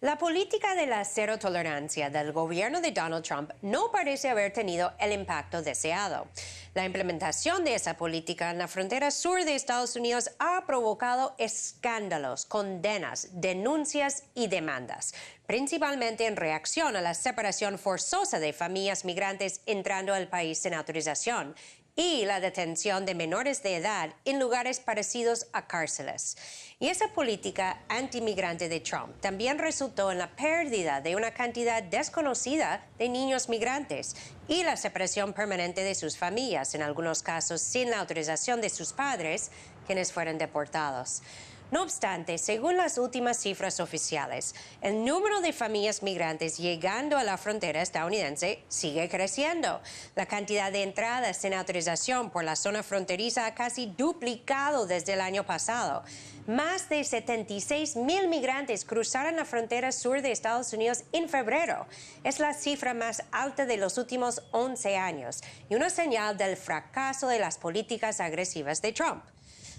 La política de la cero tolerancia del gobierno de Donald Trump no parece haber tenido el impacto deseado. La implementación de esa política en la frontera sur de Estados Unidos ha provocado escándalos, condenas, denuncias y demandas, principalmente en reacción a la separación forzosa de familias migrantes entrando al país sin autorización y la detención de menores de edad en lugares parecidos a cárceles. Y esa política antimigrante de Trump también resultó en la pérdida de una cantidad desconocida de niños migrantes y la separación permanente de sus familias, en algunos casos sin la autorización de sus padres, quienes fueron deportados. No obstante, según las últimas cifras oficiales, el número de familias migrantes llegando a la frontera estadounidense sigue creciendo. La cantidad de entradas sin autorización por la zona fronteriza ha casi duplicado desde el año pasado. Más de 76,000 migrantes cruzaron la frontera sur de Estados Unidos en febrero. Es la cifra más alta de los últimos 11 años y una señal del fracaso de las políticas agresivas de Trump.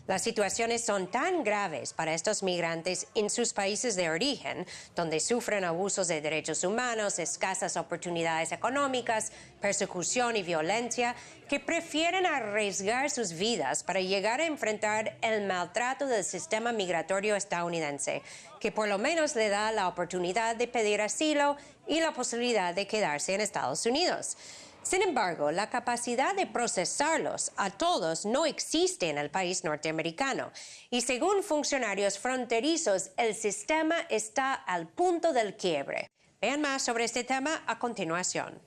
Las situaciones son tan graves para estos migrantes en sus países de origen, donde sufren abusos de derechos humanos, escasas oportunidades económicas, persecución y violencia, que prefieren arriesgar sus vidas para llegar a enfrentar el maltrato del sistema migratorio estadounidense, que por lo menos le da la oportunidad de pedir asilo y la posibilidad de quedarse en Estados Unidos. Sin embargo, la capacidad de procesarlos a todos no existe en el país norteamericano y según funcionarios fronterizos, el sistema está al punto del quiebre. Vean más sobre este tema a continuación.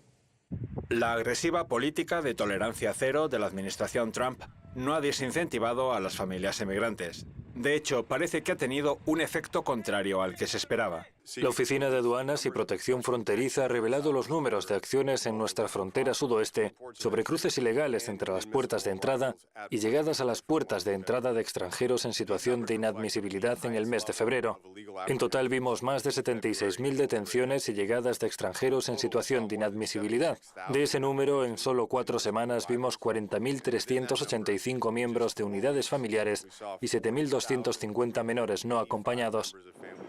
La agresiva política de tolerancia cero de la administración Trump no ha desincentivado a las familias emigrantes. De hecho, parece que ha tenido un efecto contrario al que se esperaba. La Oficina de Aduanas y Protección Fronteriza ha revelado los números de acciones en nuestra frontera sudoeste sobre cruces ilegales entre las puertas de entrada y llegadas a las puertas de entrada de extranjeros en situación de inadmisibilidad en el mes de febrero. En total vimos más de 76,000 detenciones y llegadas de extranjeros en situación de inadmisibilidad. De ese número, en solo 4 semanas vimos 40,385 miembros de unidades familiares y 7,250 menores no acompañados.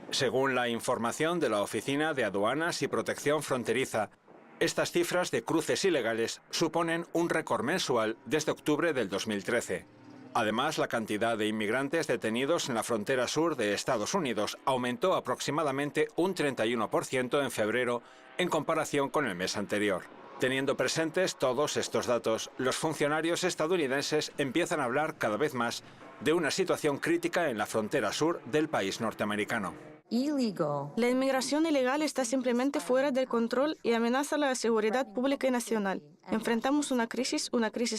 Según la información de la Oficina de Aduanas y Protección Fronteriza, estas cifras de cruces ilegales suponen un récord mensual desde octubre del 2013. Además, la cantidad de inmigrantes detenidos en la frontera sur de Estados Unidos aumentó aproximadamente un 31% en febrero en comparación con el mes anterior. Teniendo presentes todos estos datos, los funcionarios estadounidenses empiezan a hablar cada vez más de una situación crítica en la frontera sur del país norteamericano. La inmigración ilegal está simplemente fuera del control y amenaza la seguridad pública y nacional. Enfrentamos una crisis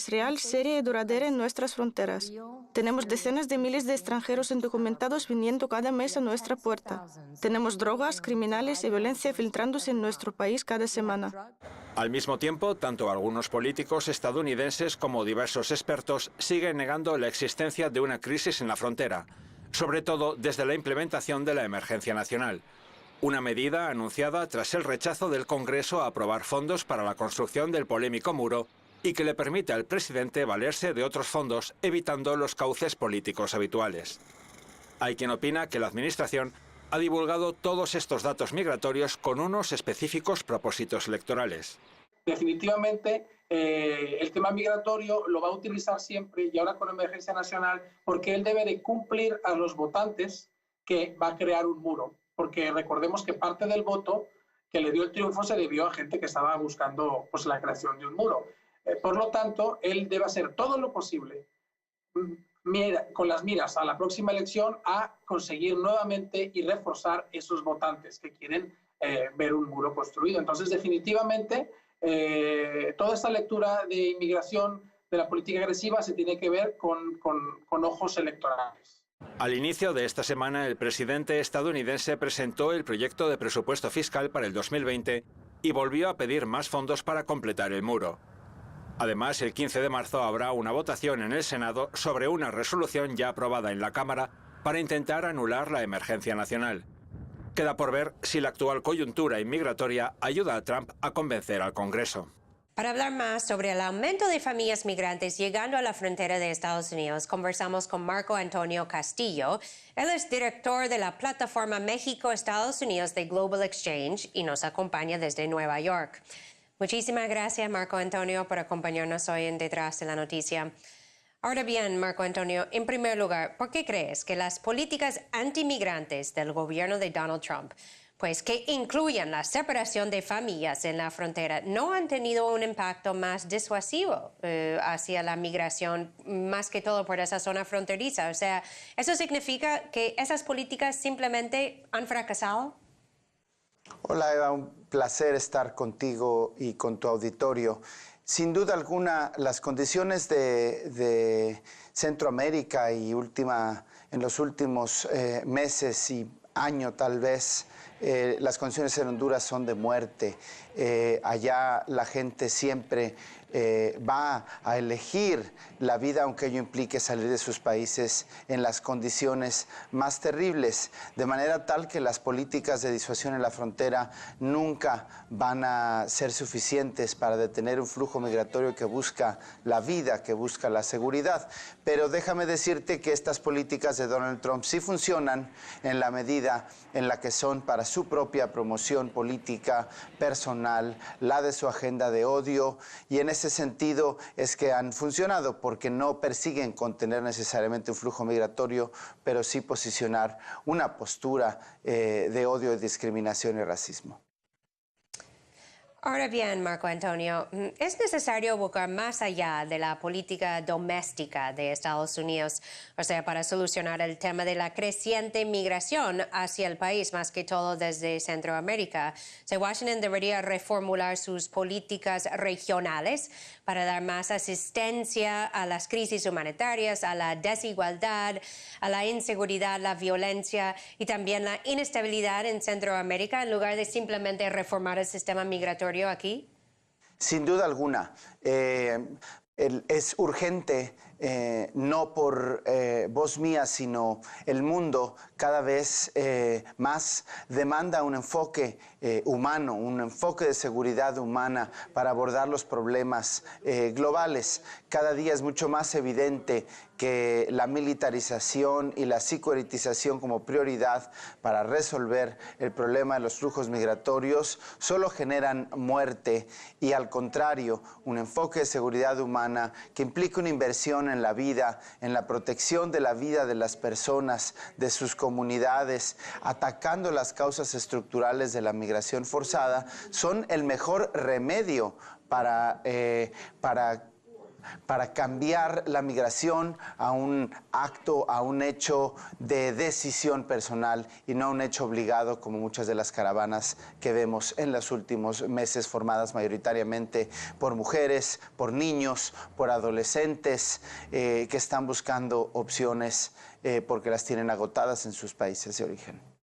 real, seria y duradera en nuestras fronteras. Tenemos decenas de miles de extranjeros indocumentados viniendo cada mes a nuestra puerta. Tenemos drogas, criminales y violencia filtrándose en nuestro país cada semana. Al mismo tiempo, tanto algunos políticos estadounidenses como diversos expertos siguen negando la existencia de una crisis en la frontera, sobre todo desde la implementación de la emergencia nacional, una medida anunciada tras el rechazo del Congreso a aprobar fondos para la construcción del polémico muro y que le permite al presidente valerse de otros fondos, evitando los cauces políticos habituales. Hay quien opina que la administración ha divulgado todos estos datos migratorios con unos específicos propósitos electorales. Definitivamente, el tema migratorio lo va a utilizar siempre y ahora con emergencia nacional porque él debe de cumplir a los votantes que va a crear un muro. Porque recordemos que parte del voto que le dio el triunfo se debió a gente que estaba buscando pues, la creación de un muro. Por lo tanto, él debe hacer todo lo posible con las miras a la próxima elección a conseguir nuevamente y reforzar esos votantes que quieren ver un muro construido. Entonces, definitivamente, toda esta lectura de inmigración, de la política agresiva, se tiene que ver con ojos electorales. Al inicio de esta semana, el presidente estadounidense presentó el proyecto de presupuesto fiscal para el 2020 y volvió a pedir más fondos para completar el muro. Además, el 15 de marzo habrá una votación en el Senado sobre una resolución ya aprobada en la Cámara para intentar anular la emergencia nacional. Queda por ver si la actual coyuntura inmigratoria ayuda a Trump a convencer al Congreso. Para hablar más sobre el aumento de familias migrantes llegando a la frontera de Estados Unidos, conversamos con Marco Antonio Castillo. Él es director de la plataforma México-Estados Unidos de Global Exchange y nos acompaña desde Nueva York. Muchísimas gracias, Marco Antonio, por acompañarnos hoy en Detrás de la Noticia. Ahora bien, Marco Antonio, en primer lugar, ¿por qué crees que las políticas antimigrantes del gobierno de Donald Trump, pues que incluyen la separación de familias en la frontera, no han tenido un impacto más disuasivo hacia la migración, más que todo por esa zona fronteriza? O sea, ¿eso significa que esas políticas simplemente han fracasado? Hola Eva, un placer estar contigo y con tu auditorio. Sin duda alguna, las condiciones de Centroamérica y en los últimos meses y año tal vez, las condiciones en Honduras son de muerte. Allá la gente siempre va a elegir la vida, aunque ello implique salir de sus países en las condiciones más terribles, de manera tal que las políticas de disuasión en la frontera nunca van a ser suficientes para detener un flujo migratorio que busca la vida, que busca la seguridad. Pero déjame decirte que estas políticas de Donald Trump sí funcionan en la medida en la que son para su propia promoción política, personal, la de su agenda de odio, y en ese sentido es que han funcionado, porque no persiguen contener necesariamente un flujo migratorio, pero sí posicionar una postura de odio, discriminación y racismo. Ahora bien, Marco Antonio, es necesario buscar más allá de la política doméstica de Estados Unidos, o sea, para solucionar el tema de la creciente migración hacia el país, más que todo desde Centroamérica. O sea, Washington debería reformular sus políticas regionales para dar más asistencia a las crisis humanitarias, a la desigualdad, a la inseguridad, la violencia y también la inestabilidad en Centroamérica, en lugar de simplemente reformar el sistema migratorio aquí? Sin duda alguna. Es urgente, no por voz mía, sino el mundo cada vez más demanda un enfoque humano, un enfoque de seguridad humana para abordar los problemas globales. Cada día es mucho más evidente que la militarización y la psicoeritización como prioridad para resolver el problema de los flujos migratorios solo generan muerte, y al contrario, un enfoque de seguridad humana que implica una inversión en la vida, en la protección de la vida de las personas, de sus comunidades, atacando las causas estructurales de la migración forzada, son el mejor remedio para cambiar la migración a un acto, a un hecho de decisión personal y no a un hecho obligado, como muchas de las caravanas que vemos en los últimos meses, formadas mayoritariamente por mujeres, por niños, por adolescentes que están buscando opciones porque las tienen agotadas en sus países de origen.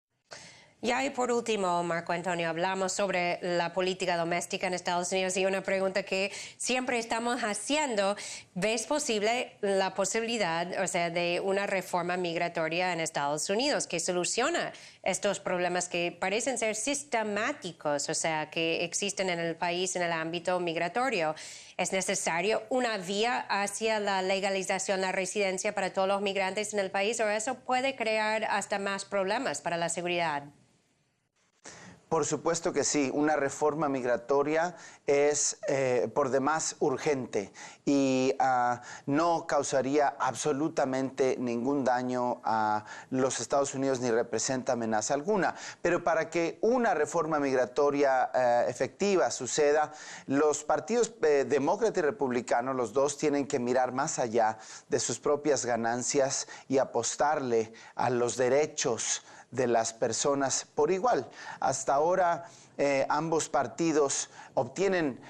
Y por último, Marco Antonio, hablamos sobre la política doméstica en Estados Unidos y una pregunta que siempre estamos haciendo: ¿ves posible la posibilidad, o sea, de una reforma migratoria en Estados Unidos que soluciona estos problemas que parecen ser sistemáticos, o sea, que existen en el país en el ámbito migratorio? ¿Es necesario una vía hacia la legalización, la residencia para todos los migrantes en el país, o eso puede crear hasta más problemas para la seguridad? Por supuesto que sí, una reforma migratoria es por demás urgente y no causaría absolutamente ningún daño a los Estados Unidos ni representa amenaza alguna. Pero para que una reforma migratoria efectiva suceda, los partidos demócrata y republicano, los dos, tienen que mirar más allá de sus propias ganancias y apostarle a los derechos de las personas por igual. Hasta ahora ambos partidos obtienen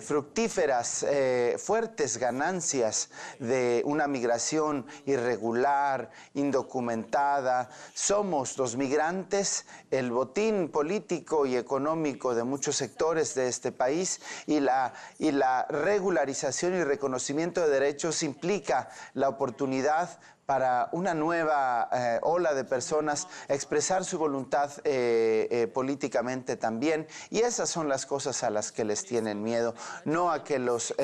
fructíferas, fuertes ganancias de una migración irregular, indocumentada. Somos los migrantes el botín político y económico de muchos sectores de este país, y la regularización y reconocimiento de derechos implica la oportunidad para una nueva ola de personas expresar su voluntad políticamente también. Y esas son las cosas a las que les tienen miedo, no a que los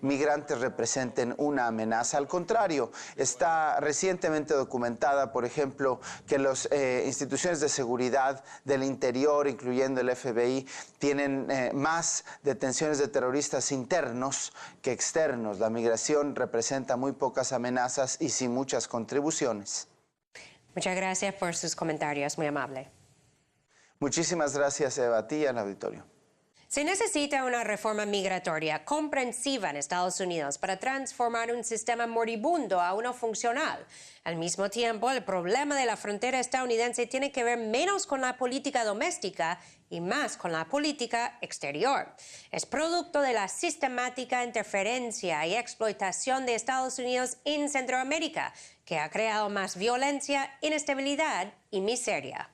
migrantes representen una amenaza. Al contrario, está recientemente documentada, por ejemplo, que las instituciones de seguridad del interior, incluyendo el FBI, tienen más detenciones de terroristas internos que externos. La migración representa muy pocas amenazas y sí muchas contribuciones. Muchas gracias por sus comentarios, muy amable. Muchísimas gracias, Eva, a ti y al auditorio. Se necesita una reforma migratoria comprensiva en Estados Unidos para transformar un sistema moribundo a uno funcional. Al mismo tiempo, el problema de la frontera estadounidense tiene que ver menos con la política doméstica y más con la política exterior. Es producto de la sistemática interferencia y explotación de Estados Unidos en Centroamérica, que ha creado más violencia, inestabilidad y miseria.